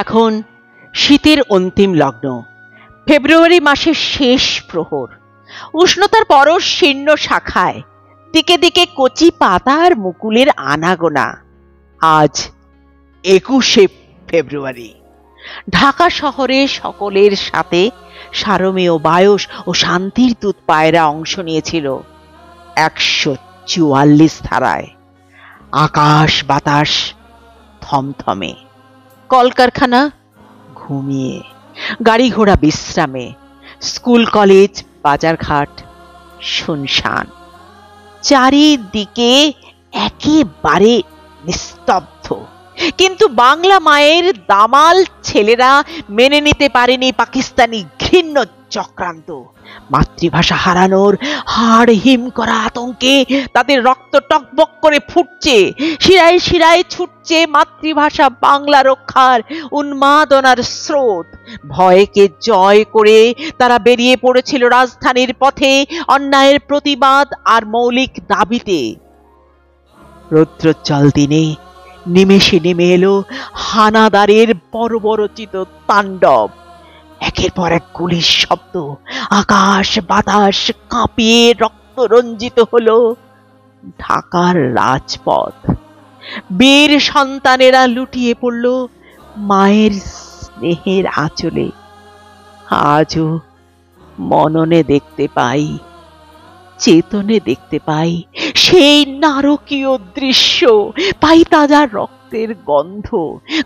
এখন শীতের অন্তিম লগ্ন, ফেব্রুয়ারি মাসের শেষ প্রহর। উষ্ণতার পরশ শীর্ণ শাখায়, দিকে দিকে কচি পাতা আর মুকুলের আনাগোনা। আজ 21শে ফেব্রুয়ারি। ঢাকা শহরে সকলের সাথে সারমেয় বায়স ও শান্তির দূত পায়রা অংশ নিয়েছিল 144 ধারায়। আকাশ বাতাস থমথমে, কলকারখানা ঘুমিয়ে, গাড়ি ঘোড়া বিশ্রামে, স্কুল কলেজ বাজারঘাট শুনশান। চারিদিকে একেবারে নিস্তব্ধ। কিন্তু বাংলা মায়ের দামাল ছেলেরা মেনে নিতে পারেনি পাকিস্তানি ঘৃণ্য চক্রান্ত। মাতৃভাষা হারানোর হাড় হিম করা আতঙ্কে তাদের রক্ত টকবক করে ফুটছে, শিরায় শিরায় ছুটছে মাতৃভাষা বাংলা রক্ষার উন্মাদনার স্রোত। ভয়কে জয় করে তারা বেরিয়ে পড়েছিল রাজধানীর পথে অন্যায়ের প্রতিবাদ আর মৌলিক দাবিতে। রৌদ্রোজ্জ্বল দিনে নিমেষে নেমে এলো হানাদারের বর্বরচিত তাণ্ডব। একের পর এক গুলির শব্দ, আকাশ বাতাস কাঁপিয়ে রক্ত রঞ্জিত হলো ঢাকার রাজপথ। বীর সন্তানেরা লুটিয়ে পড়ল মায়ের স্নেহের আঁচলে। আজও মননে দেখতে পাই, চেতনে দেখতে পাই সেই নারকীয় দৃশ্য, পাই তাজা রক্তের গন্ধ।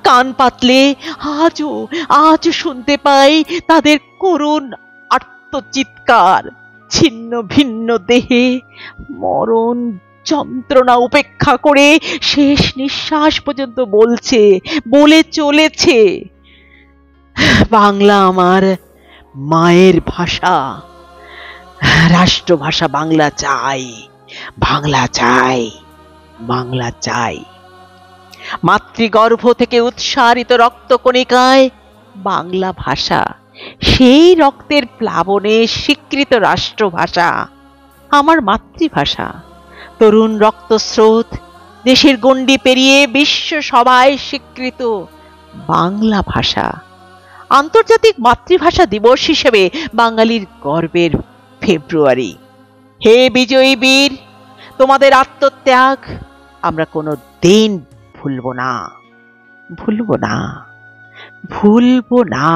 কান পাতলে আজও শুনতে পাই তাদের করুণ আর্তচিৎকার। ছিন্ন ভিন্ন দেহে মরণ যন্ত্রণা উপেক্ষা করে শেষ নিঃশ্বাস পর্যন্ত বলে চলেছে, বাংলা আমার মায়ের ভাষা, রাষ্ট্রভাষা বাংলা চাই, বাংলা চাই, বাংলা চাই। মাতৃগর্ভ থেকে উৎসারিত রক্তকণিকায় বাংলা ভাষা, সেই রক্তের প্লাবনে স্বীকৃত রাষ্ট্রভাষা, আমার মাতৃভাষা। তরুণ রক্তস্রোত, দেশের গণ্ডি পেরিয়ে বিশ্ব সভায় স্বীকৃত বাংলা ভাষা। আন্তর্জাতিক মাতৃভাষা দিবস হিসেবে বাঙালির গর্বের ফেব্রুয়ারি। হে বিজয়ী বীর, তোমাদের আত্মত্যাগ আমরা কোনো দিন ভুলব না, ভুলব না, ভুলব না।